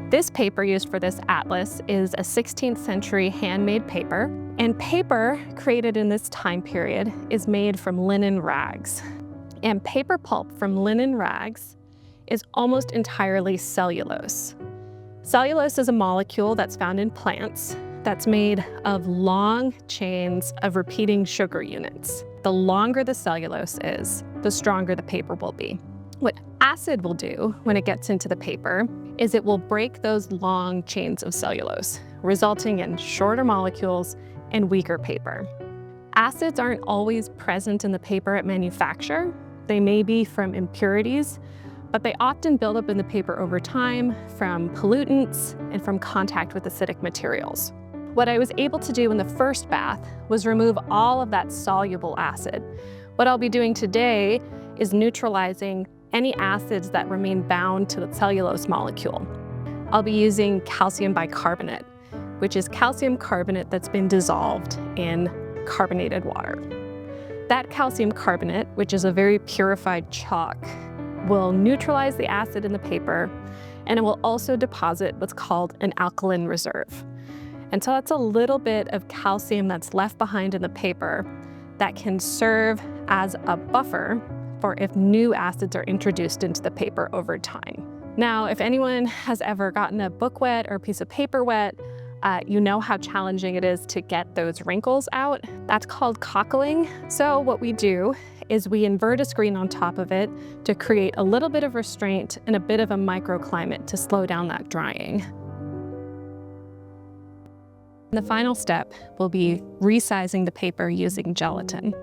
This paper used for this atlas is a 16th century handmade paper, and paper created in this time period is made from linen rags. And paper pulp from linen rags is almost entirely cellulose. Cellulose is a molecule that's found in plants that's made of long chains of repeating sugar units. The longer the cellulose is, the stronger the paper will be. What acid will do when it gets into the paper is it will break those long chains of cellulose, resulting in shorter molecules and weaker paper. Acids aren't always present in the paper at manufacture. They may be from impurities, but they often build up in the paper over time from pollutants and from contact with acidic materials. What I was able to do in the first bath was remove all of that soluble acid. What I'll be doing today is neutralizing any acids that remain bound to the cellulose molecule. I'll be using calcium bicarbonate, which is calcium carbonate that's been dissolved in carbonated water. That calcium carbonate, which is a very purified chalk, will neutralize the acid in the paper, and it will also deposit what's called an alkaline reserve. And so that's a little bit of calcium that's left behind in the paper that can serve as a buffer for if new acids are introduced into the paper over time. Now, if anyone has ever gotten a book wet or a piece of paper wet, you know how challenging it is to get those wrinkles out. That's called cockling. So what we do is we invert a screen on top of it to create a little bit of restraint and a bit of a microclimate to slow down that drying. The final step will be resizing the paper using gelatin.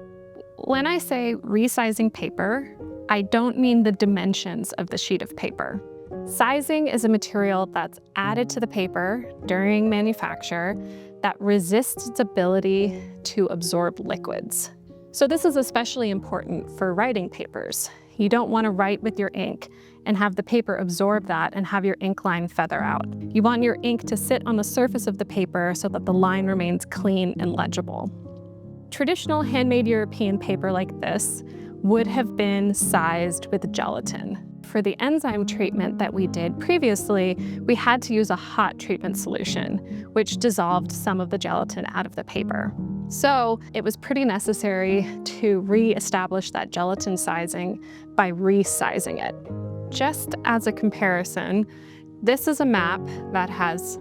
When I say resizing paper, I don't mean the dimensions of the sheet of paper. Sizing is a material that's added to the paper during manufacture that resists its ability to absorb liquids. So this is especially important for writing papers. You don't want to write with your ink and have the paper absorb that and have your ink line feather out. You want your ink to sit on the surface of the paper so that the line remains clean and legible. Traditional handmade European paper like this would have been sized with gelatin. For the enzyme treatment that we did previously, we had to use a hot treatment solution, which dissolved some of the gelatin out of the paper. So it was pretty necessary to re-establish that gelatin sizing by resizing it. Just as a comparison, this is a map that has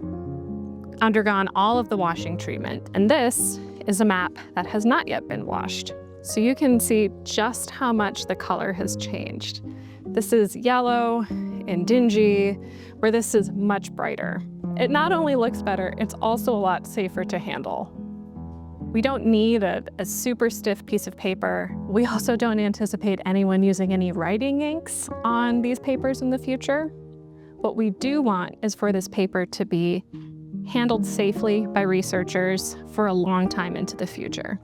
undergone all of the washing treatment, and this is a map that has not yet been washed. So you can see just how much the color has changed. This is yellow and dingy, where this is much brighter. It not only looks better, it's also a lot safer to handle. We don't need a super stiff piece of paper. We also don't anticipate anyone using any writing inks on these papers in the future. What we do want is for this paper to be handled safely by researchers for a long time into the future.